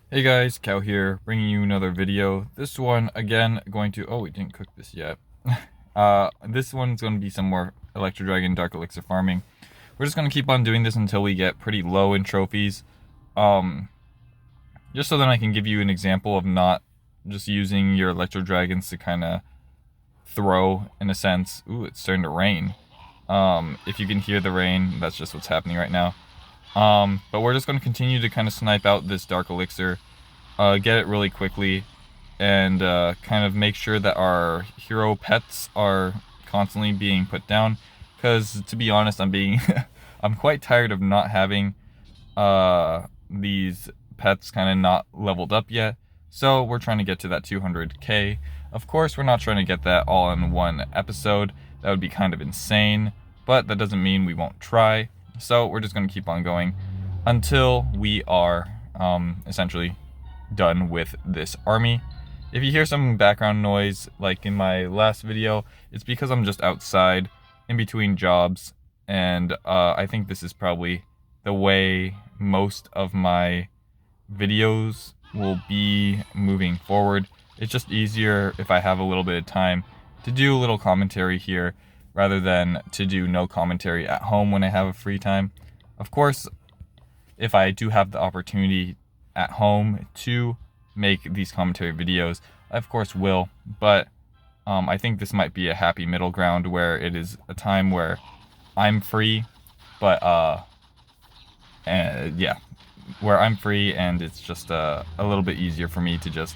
Hey guys, Cow here, bringing you another video. This one, again, going to... Oh, we didn't cook this yet. This one's going to be some more Electro Dragon Dark Elixir farming. We're just going to keep on doing this until we get pretty low in trophies. Just so that I can give you an example of not just using your Electro Dragons to kind of throw, in a sense. Ooh, it's starting to rain. If you can hear the rain, that's just what's happening right now. But we're just going to continue to kind of snipe out this Dark Elixir, get it really quickly, and kind of make sure that our hero pets are constantly being put down. Because to be honest, I'm quite tired of not having these pets kind of not leveled up yet. So we're trying to get to that 200k. Of course, we're not trying to get that all in one episode. That would be kind of insane, but that doesn't mean we won't try. So we're just going to keep on going until we are essentially done with this army. If you hear some background noise like in my last video, it's because I'm just outside in between jobs, and I think this is probably the way most of my videos will be moving forward. It's just easier if I have a little bit of time to do a little commentary here rather than to do no commentary at home when I have a free time. Of course, if I do have the opportunity at home to make these commentary videos, I of course will, but I think this might be a happy middle ground where it is a time where I'm free, but yeah, where I'm free and it's just a little bit easier for me to just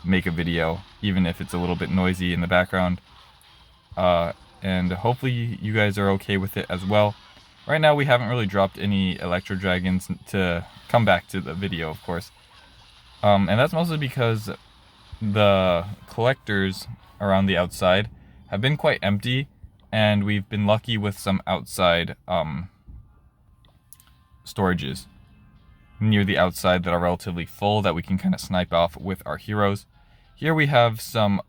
make a video, even if it's a little bit noisy in the background. And hopefully you guys are okay with it as well. Right now we haven't really dropped any Electro Dragons to come back to the video, of course. And that's mostly because the collectors around the outside have been quite empty, and we've been lucky with some outside storages near the outside that are relatively full that we can kind of snipe off with our heroes. Here we have some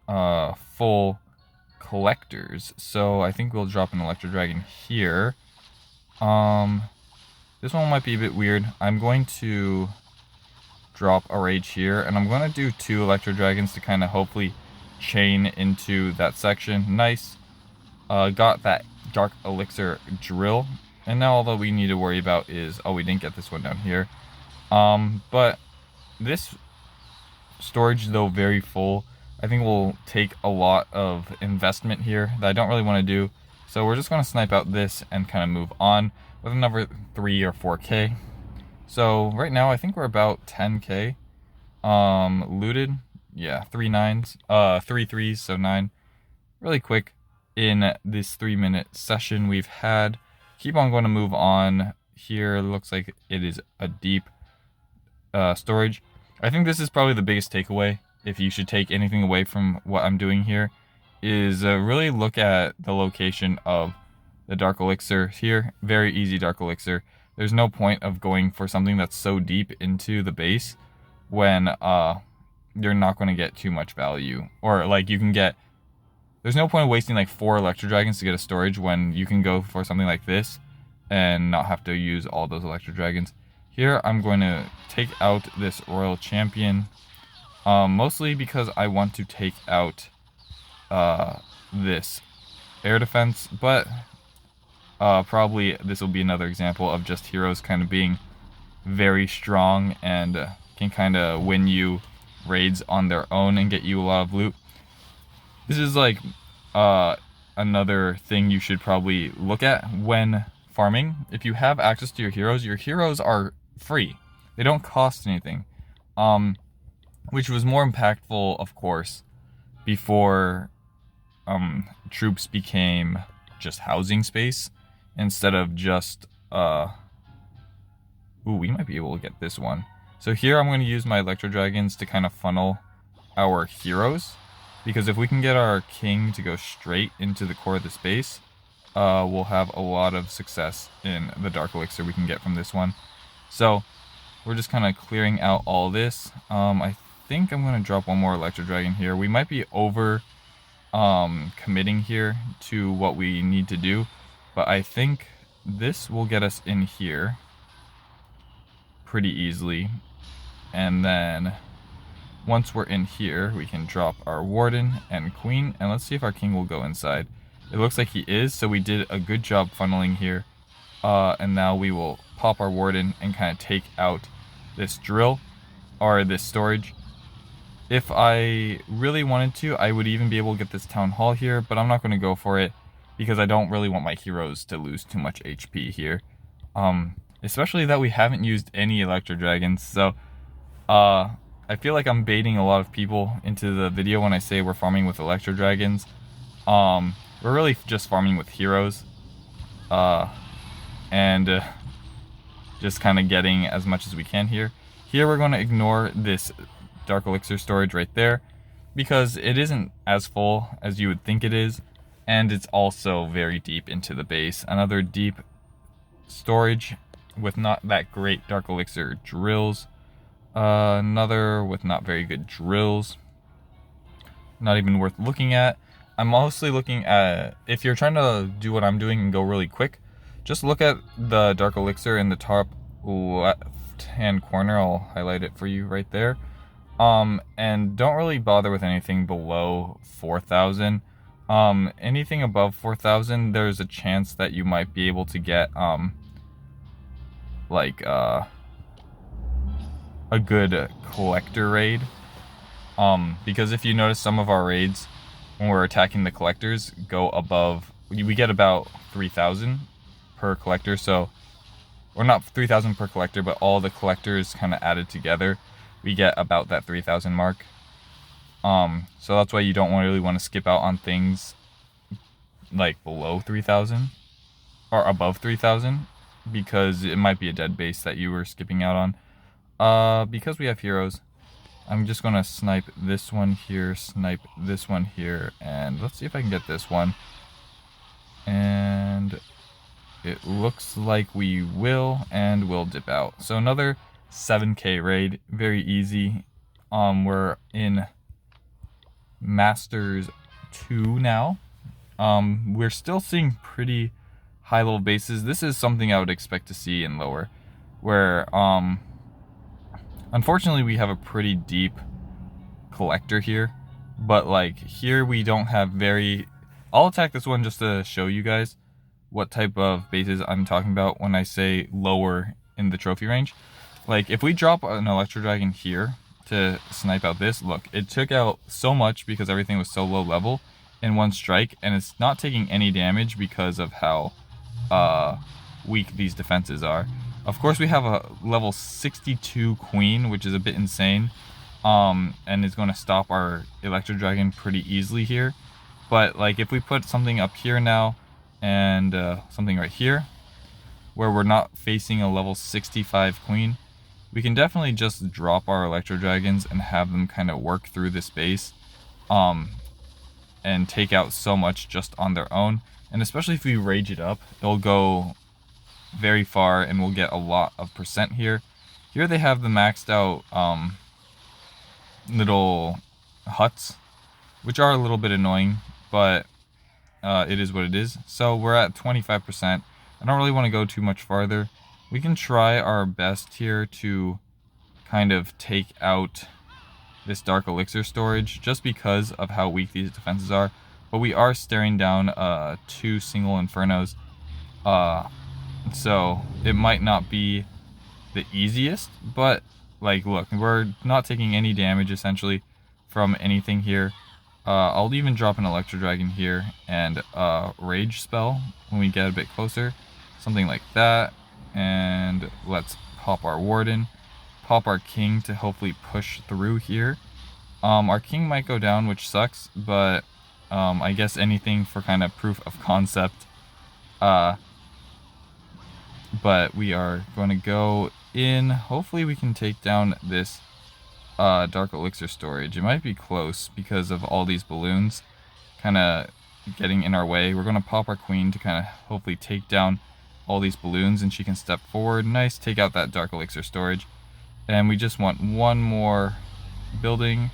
full collectors, so I think we'll drop an Electro Dragon here. This one might be a bit weird. I'm going to drop a Rage here, and I'm going to do 2 Electro Dragons to kind of hopefully chain into that section. Nice. Got that Dark Elixir drill, and now all that we need to worry about is, oh, we didn't get this one down here. But this storage, though very full, I think will take a lot of investment here that I don't really want to do. So we're just going to snipe out this and kind of move on with another 3 or 4k. So right now I think we're about 10k looted. Yeah, 3 9s, 3 3s, so 9. Really quick in this 3-minute session we've had. Keep on going to move on here. Looks like it is a deep storage. I think this is probably the biggest takeaway. If you should take anything away from what I'm doing here, is really look at the location of the Dark Elixir here. Very easy Dark Elixir. There's no point of going for something that's so deep into the base when you're not going to get too much value. Or like you can get... There's no point of wasting like 4 Electro Dragons to get a storage when you can go for something like this and not have to use all those Electro Dragons. Here I'm going to take out this Royal Champion. Mostly because I want to take out this air defense, but probably this will be another example of just heroes kind of being very strong and can kind of win you raids on their own and get you a lot of loot. This is like another thing you should probably look at when farming. If you have access to your heroes are free. They don't cost anything. Which was more impactful, of course, before troops became just housing space instead of just ooh, we might be able to get this one. So here I'm going to use my Electro Dragons to kind of funnel our heroes, because if we can get our king to go straight into the core of the space, we'll have a lot of success in the Dark Elixir we can get from this one. So we're just kind of clearing out all this. I think I'm going to drop one more Electro Dragon here. We might be over committing here to what we need to do, but I think this will get us in here pretty easily. And then once we're in here, we can drop our warden and queen, and let's see if our king will go inside. It looks like he is, so we did a good job funneling here. And now we will pop our warden and kind of take out this drill, or this storage. If I really wanted to, I would even be able to get this town hall here, but I'm not going to go for it because I don't really want my heroes to lose too much HP here. Especially that we haven't used any electro dragons, so I feel like I'm baiting a lot of people into the video when I say we're farming with electro dragons. We're really just farming with heroes, and just kind of getting as much as we can here. Here we're going to ignore this Dark Elixir storage right there, because it isn't as full as you would think it is, and it's also very deep into the base. Another deep storage with not that great Dark Elixir drills. Another with not very good drills. Not even worth looking at. I'm mostly looking at, if you're trying to do what I'm doing and go really quick, just look at the Dark Elixir in the top left hand corner. I'll highlight it for you right there. And don't really bother with anything below 4,000. Anything above 4,000, there's a chance that you might be able to get a good collector raid, because if you notice, some of our raids when we're attacking the collectors go above, we get about 3,000 per collector, so, or not 3,000 per collector, but all the collectors kind of added together, we get about that 3,000 mark. So that's why you don't really want to skip out on things like below 3,000 or above 3,000, because it might be a dead base that you were skipping out on. Because we have heroes, I'm just gonna snipe this one here, snipe this one here, and let's see if I can get this one. And it looks like we will, and we'll dip out. So another 7k raid, very easy. We're in Masters 2 now. We're still seeing pretty high level bases. This is something I would expect to see in lower, where unfortunately we have a pretty deep collector here, but like here we don't have very, I'll attack this one just to show you guys what type of bases I'm talking about when I say lower in the trophy range. Like if we drop an electro dragon here to snipe out this, look, it took out so much because everything was so low level in one strike, and it's not taking any damage because of how weak these defenses are. Of course, we have a level 62 queen, which is a bit insane, and is going to stop our electro dragon pretty easily here. But like if we put something up here now and something right here where we're not facing a level 65 queen, we can definitely just drop our electro dragons and have them kind of work through this base, and take out so much just on their own. And especially if we rage it up, it'll go very far and we'll get a lot of percent here. Here they have the maxed out little huts, which are a little bit annoying, but it is what it is. So we're at 25%. I don't really want to go too much farther. We can try our best here to kind of take out this Dark Elixir storage just because of how weak these defenses are. But we are staring down 2 single Infernos. So it might not be the easiest, but like look, we're not taking any damage essentially from anything here. I'll even drop an Electro Dragon here and Rage spell when we get a bit closer. Something like that. And let's pop our Warden, pop our King to hopefully push through here. Our King might go down, which sucks, but I guess anything for kind of proof of concept. But we are going to go in. Hopefully we can take down this Dark Elixir storage. It might be close because of all these balloons kind of getting in our way. We're going to pop our Queen to kind of hopefully take down all these balloons, and she can step forward. Nice, take out that Dark Elixir storage. And we just want one more building,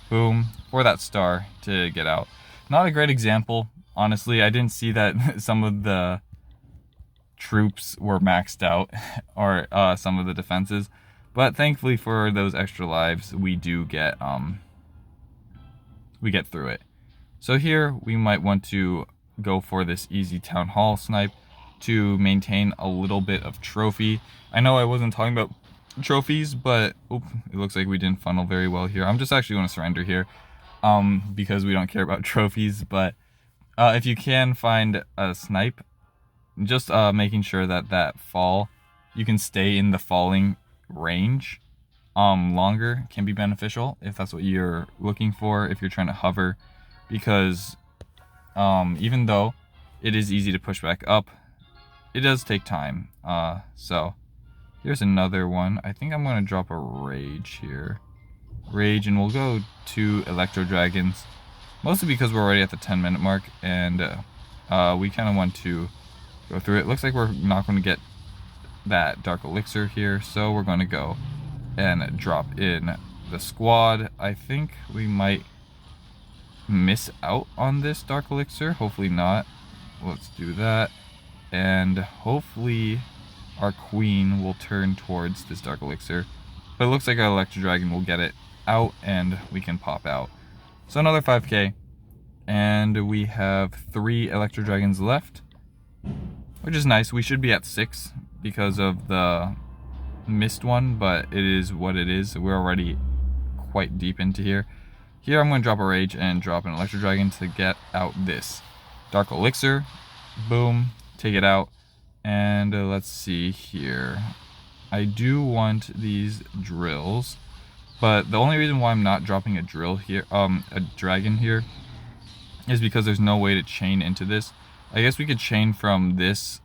boom, for that star to get out. Not a great example, honestly. I didn't see that some of the troops were maxed out, or some of the defenses, But thankfully for those extra lives, we do get through it. So here we might want to go for this easy town hall snipe to maintain a little bit of trophy. I know I wasn't talking about trophies, but it looks like we didn't funnel very well here. I'm just actually going to surrender here because we don't care about trophies. But if you can find a snipe, just making sure that fall, you can stay in the falling range longer can be beneficial if that's what you're looking for, if you're trying to hover, because even though it is easy to push back up, it does take time. So here's another one. I think I'm going to drop a rage here. Rage, and we'll go to electro dragons, mostly because we're already at the 10-minute mark, and we kind of want to go through it. Looks like we're not going to get that Dark Elixir here, so we're going to go and drop in the squad. I think we might miss out on this Dark Elixir. Hopefully not. Let's do that, and hopefully our queen will turn towards this Dark Elixir. But it looks like our electro dragon will get it out and we can pop out. So another 5k, and we have 3 electro dragons left, which is nice. We should be at 6 because of the missed one, but it is what it is. We're already quite deep into here. Here I'm going to drop a rage and drop an electro dragon to get out this Dark Elixir. Boom, take it out. And let's see here. I do want these drills, but the only reason why I'm not dropping a drill here, a dragon here, is because there's no way to chain into this. I guess we could chain from this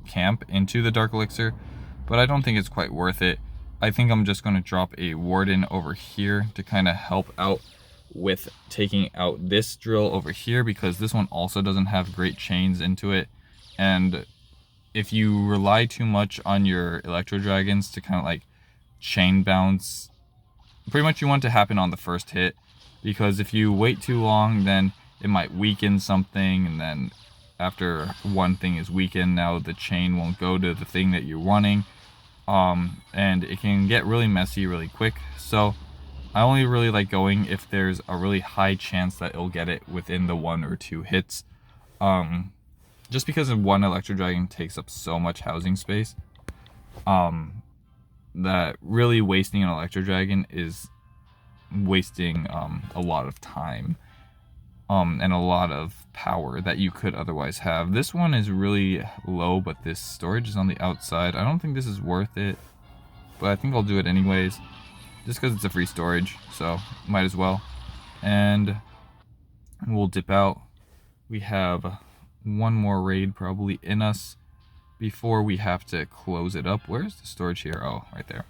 camp into the Dark Elixir, but I don't think it's quite worth it. I think I'm just going to drop a warden over here to kind of help out with taking out this drill over here, because this one also doesn't have great chains into it. And if you rely too much on your electro dragons to kind of like chain bounce, pretty much you want to happen on the first hit, because if you wait too long, then it might weaken something, and then after one thing is weakened, now the chain won't go to the thing that you're wanting, and it can get really messy really quick. So I only really like going if there's a really high chance that it'll get it within the 1 or 2 hits, just because one electro dragon takes up so much housing space, that really wasting an electro dragon is wasting a lot of time and a lot of power that you could otherwise have. This one is really low, but this storage is on the outside. I don't think this is worth it, but I think I'll do it anyways, just because it's a free storage, so might as well. And we'll dip out. We have one more raid probably in us before we have to close it up. Where's the storage here? Oh, right there.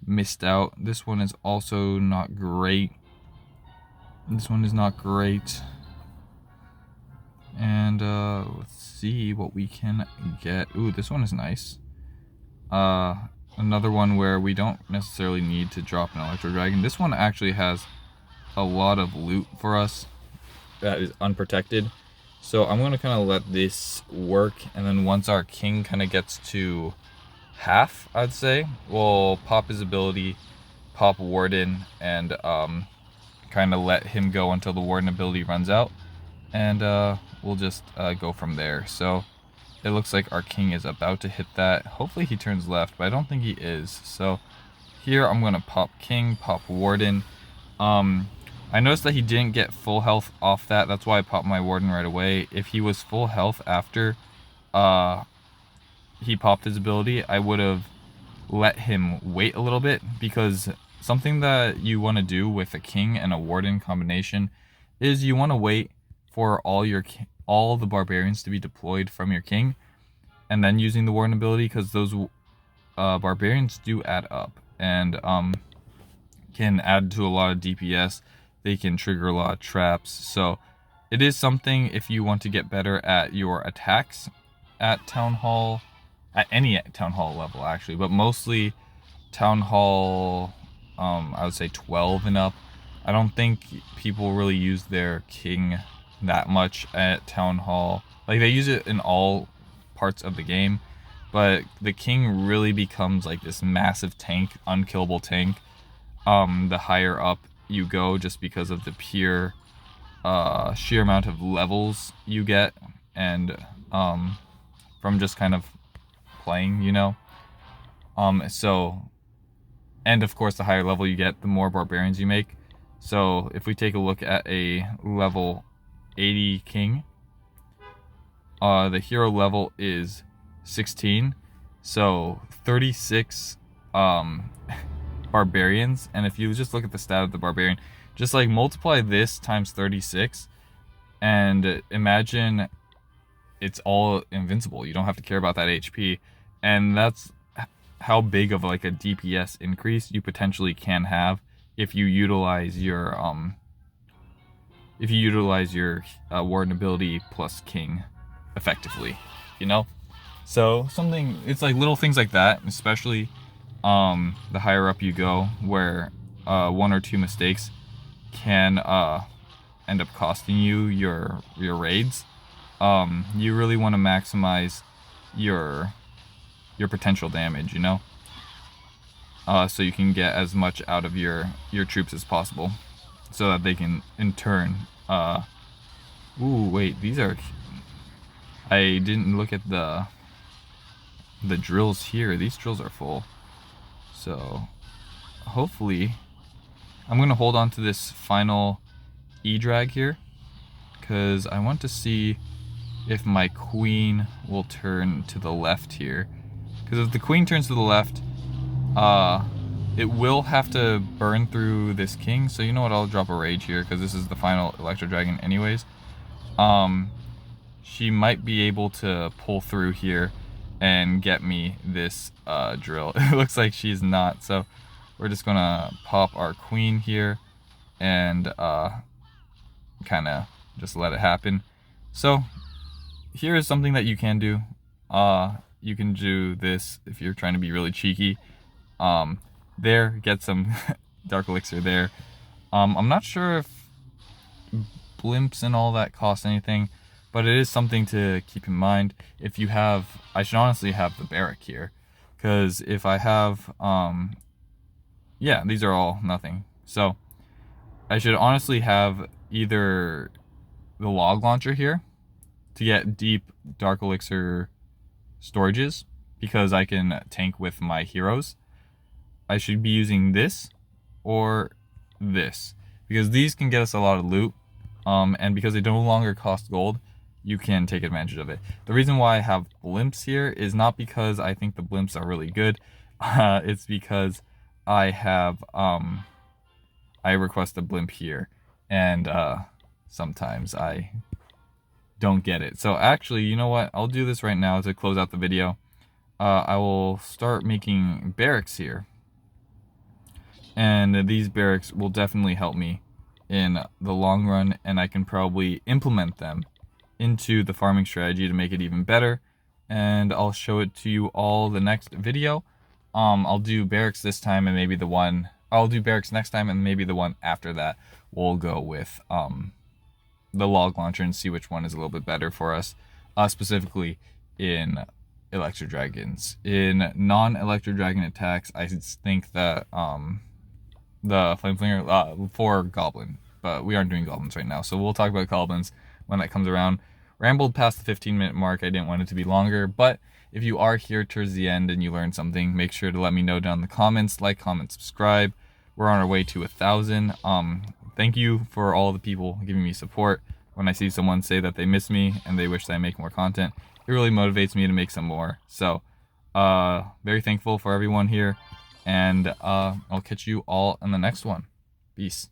Missed out. This one is also not great. This one is not great. And let's see what we can get. Ooh, this one is nice. Another one where we don't necessarily need to drop an electro dragon. This one actually has a lot of loot for us that is unprotected. So I'm going to kind of let this work, and then once our king kind of gets to half, I'd say, we'll pop his ability, pop warden, and kind of let him go until the warden ability runs out, and we'll just go from there. So it looks like our king is about to hit that. Hopefully he turns left, but I don't think he is. So here I'm going to pop king, pop warden. I noticed that he didn't get full health off that. That's why I popped my warden right away. If he was full health after he popped his ability, I would have let him wait a little bit, because something that you want to do with a king and a warden combination is you want to wait for all the barbarians to be deployed from your king, and then using the warden ability, because those barbarians do add up and can add to a lot of DPS. They can trigger a lot of traps. So it is something if you want to get better at your attacks at Town Hall, at any Town Hall level actually, but mostly Town Hall, I would say 12 and up. I don't think people really use their king that much at Town Hall. Like, they use it in all parts of the game, but the king really becomes like this massive tank, unkillable tank, the higher up you go, just because of the pure sheer amount of levels you get, and from just kind of playing, you know. And of course, the higher level you get, the more barbarians you make. So if we take a look at a level 80 king, the hero level is 16, so 36 barbarians. And if you just look at the stat of the barbarian, just like multiply this times 36, and imagine it's all invincible. You don't have to care about that HP, and that's how big of like a DPS increase you potentially can have if you utilize your warden ability plus king effectively, you know. So it's like little things like that, especially the higher up you go, where one or two mistakes can end up costing you your raids. You really want to maximize your potential damage, you know, so you can get as much out of your troops as possible, so that they can in turn ooh, wait, these are, I didn't look at the drills here. These drills are full, so hopefully I'm gonna hold on to this final E-drag here, because I want to see if my queen will turn to the left here. Because if the queen turns to the left, it will have to burn through this king. So you know what, I'll drop a rage here, because this is the final electro dragon anyways. She might be able to pull through here and get me this drill. It looks like she's not, so we're just gonna pop our queen here and kind of just let it happen. So here is something that you can do. You can do this if you're trying to be really cheeky. There, get some Dark Elixir there. I'm not sure if blimps and all that cost anything, but it is something to keep in mind. If you have, I should honestly have the barrack here, because if I have, yeah, these are all nothing. So I should honestly have either the log launcher here to get deep Dark Elixir storages, because I can tank with my heroes. I should be using this or this, because these can get us a lot of loot, and because they no longer cost gold, you can take advantage of it. The reason why I have blimps here is not because I think the blimps are really good. It's because I have I request a blimp here, and sometimes I don't get it. So actually, you know what, I'll do this right now to close out the video. I will start making barracks here, and these barracks will definitely help me in the long run, and I can probably implement them into the farming strategy to make it even better, and I'll show it to you all the next video. I'll do barracks this time, and maybe I'll do barracks next time, and maybe the one after that we'll go with the log launcher and see which one is a little bit better for us, specifically in electro dragons. In non-electro dragon attacks, I think that the flame flinger for goblin, but we aren't doing goblins right now, so we'll talk about goblins when that comes around. Rambled past the 15-minute mark. I didn't want it to be longer, but if you are here towards the end and you learned something, make sure to let me know down in the comments. Like, comment, subscribe. We're on our way to 1,000. Thank you for all the people giving me support. When I see someone say that they miss me and they wish that I make more content, it really motivates me to make some more. So very thankful for everyone here, and I'll catch you all in the next one. Peace.